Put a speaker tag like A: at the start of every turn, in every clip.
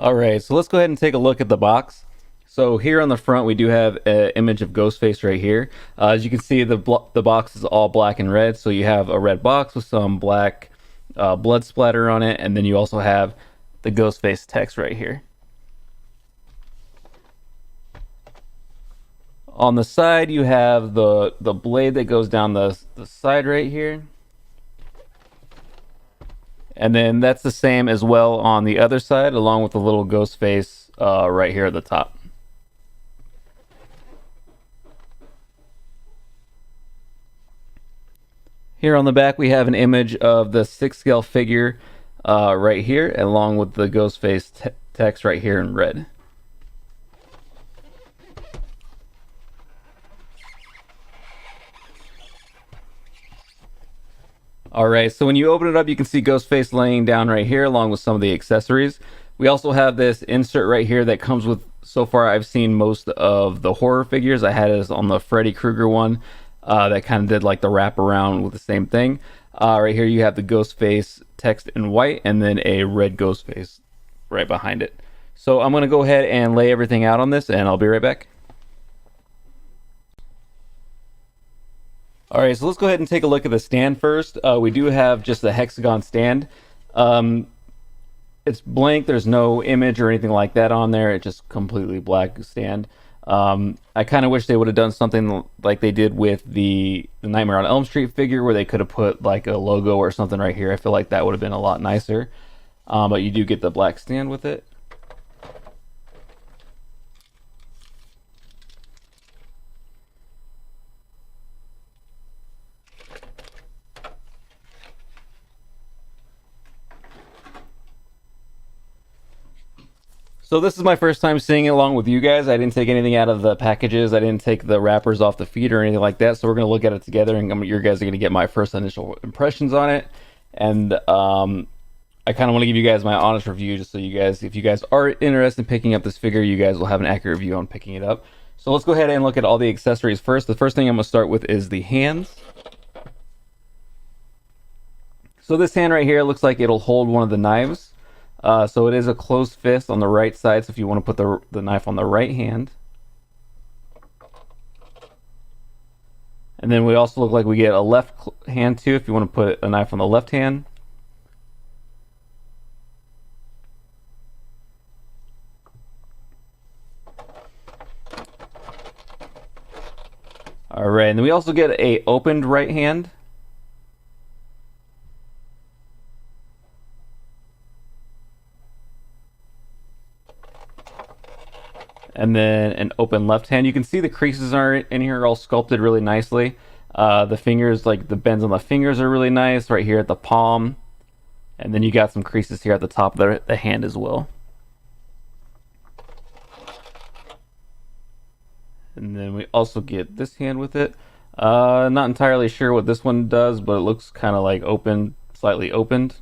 A: All right, so let's go ahead and take a look at the box. So here on the front, we do have an image of Ghostface right here. As you can see, the box is all black and red. So you have a red box with some black blood splatter on it, and then you also have the Ghostface text right here. On the side, you have the blade that goes down the side right here. And then that's the same as well on the other side, along with the little Ghostface right here at the top. Here on the back, we have an image of the 6th scale figure right here, along with the Ghostface text right here in red. Alright, so when you open it up, you can see Ghostface laying down right here along with some of the accessories. We also have this insert right here that comes with, so far I've seen most of the horror figures. I had it on the Freddy Krueger one that kind of did like the wraparound with the same thing. Right here you have the Ghostface text in white and then a red Ghostface right behind it. So I'm going to go ahead and lay everything out on this and I'll be right back. All right, so let's go ahead and take a look at the stand first. We do have just a hexagon stand. It's blank. There's no image or anything like that on there. It's just completely black stand. I kind of wish they would have done something like they did with the Nightmare on Elm Street figure, where they could have put like a logo or something right here. I feel like that would have been a lot nicer. But you do get the black stand with it. So this is my first time seeing it along with you guys. I didn't take anything out of the packages. I didn't take the wrappers off the feet or anything like that. So we're going to look at it together, and you guys are going to get my first initial impressions on it. And I kind of want to give you guys my honest review, just so you guys, if you guys are interested in picking up this figure, you guys will have an accurate view on picking it up. So let's go ahead and look at all the accessories first. The first thing I'm going to start with is the hands. So this hand right here looks like it'll hold one of the knives. So it is a closed fist on the right side, so if you want to put the knife on the right hand. And then we also look like we get a left hand too, if you want to put a knife on the left hand. Alright, and then we also get a opened right hand. And then an open left hand. You can see the creases are in here all sculpted really nicely. The fingers, like the bends on the fingers, are really nice right here at the palm. And then you got some creases here at the top of the hand as well. And then we also get this hand with it. Not entirely sure what this one does, but it looks kind of like open, slightly opened.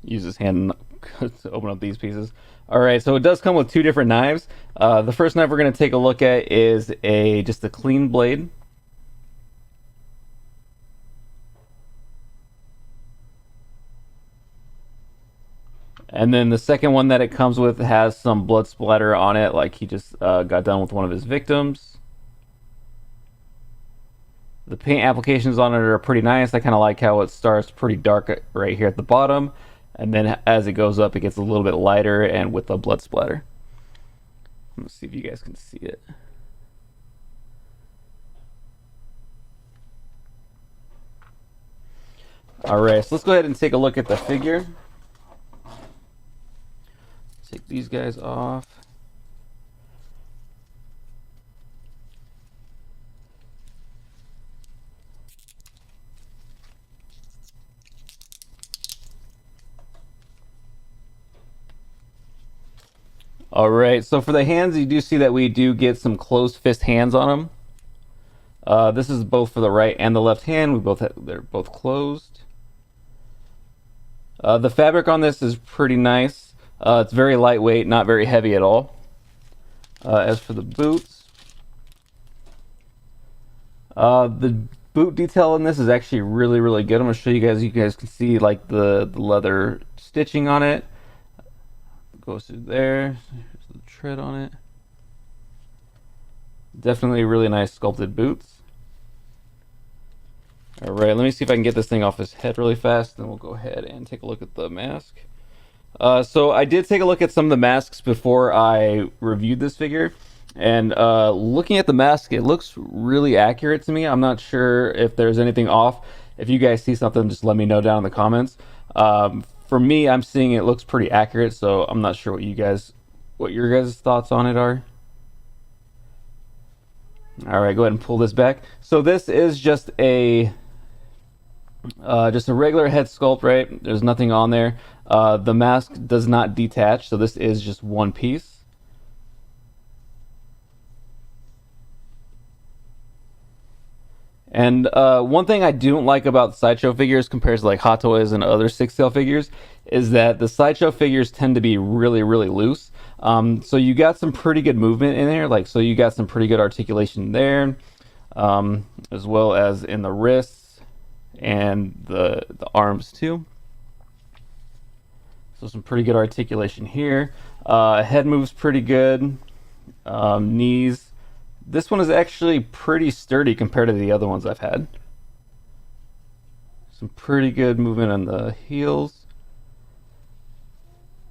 A: Use his hand to open up these pieces. All right, so it does come with two different knives. The first knife we're going to take a look at is just a clean blade. And then the second one that it comes with has some blood splatter on it, like he just got done with one of his victims. The paint applications on it are pretty nice. I kind of like how it starts pretty dark right here at the bottom, and then as it goes up, it gets a little bit lighter and with the blood splatter. Let's see if you guys can see it. All right, so let's go ahead and take a look at the figure. Take these guys off. All right, so for the hands, you do see that we do get some closed fist hands on them. This is both for the right and the left hand. They're both closed. The fabric on this is pretty nice. It's very lightweight, not very heavy at all. As for the boots, the boot detail in this is actually really good. I'm gonna show you guys. You guys can see like the leather stitching on it. Goes through there. Here's the tread on it. Definitely really nice sculpted boots. All right, let me see if I can get this thing off his head really fast, then we'll go ahead and take a look at the mask. So I did take a look at some of the masks before I reviewed this figure, and looking at the mask, it looks really accurate to me. I'm not sure if there's anything off. If you guys see something, just let me know down in the comments. For me, I'm seeing it looks pretty accurate, so I'm not sure what your guys' thoughts on it are. All right, go ahead and pull this back. So this is just a regular head sculpt, right? There's nothing on there. The mask does not detach, so this is just one piece. And one thing I don't like about Sideshow figures compared to like Hot Toys and other Sixth Scale figures is that the Sideshow figures tend to be really loose. So you got some pretty good movement in there, so you got some pretty good articulation there, as well as in the wrists and the arms too. So some pretty good articulation here. Head moves pretty good. Knees. This one is actually pretty sturdy compared to the other ones I've had. Some pretty good movement on the heels.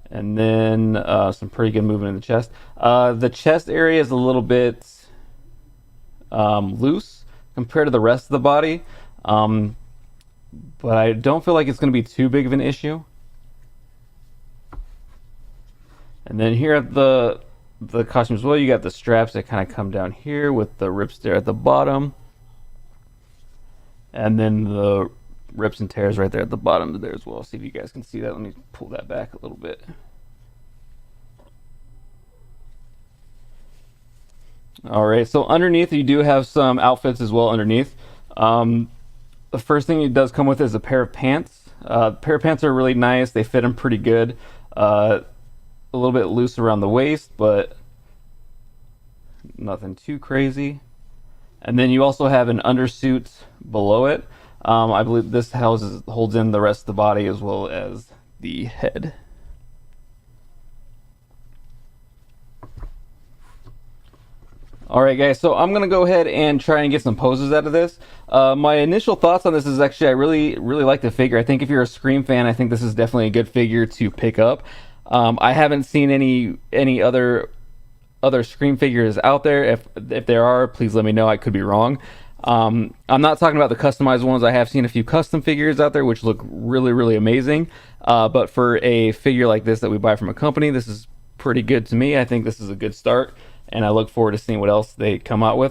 A: And then some pretty good movement in the chest. The chest area is a little bit loose compared to the rest of the body. But I don't feel like it's going to be too big of an issue. And then here at the costume as well, you got the straps that kind of come down here with the rips there at the bottom, and then the rips and tears right there at the bottom there as well. See if you guys can see that. Let me pull that back a little bit. All right, so underneath you do have some outfits as well underneath. The first thing it does come with is a pair of pants. Pair of pants are really nice. They fit them pretty good. A little bit loose around the waist, but nothing too crazy. And then you also have an undersuit below it. I believe this holds in the rest of the body as well as the head. Alright guys, so I'm gonna go ahead and try and get some poses out of this. My initial thoughts on this is actually I really like the figure. I think if you're a Scream fan, I think this is definitely a good figure to pick up. I haven't seen any other Scream figures out there. If there are, please let me know. I could be wrong. I'm not talking about the customized ones. I have seen a few custom figures out there which look really amazing. But for a figure like this that we buy from a company, this is pretty good to me. I think this is a good start, and I look forward to seeing what else they come out with.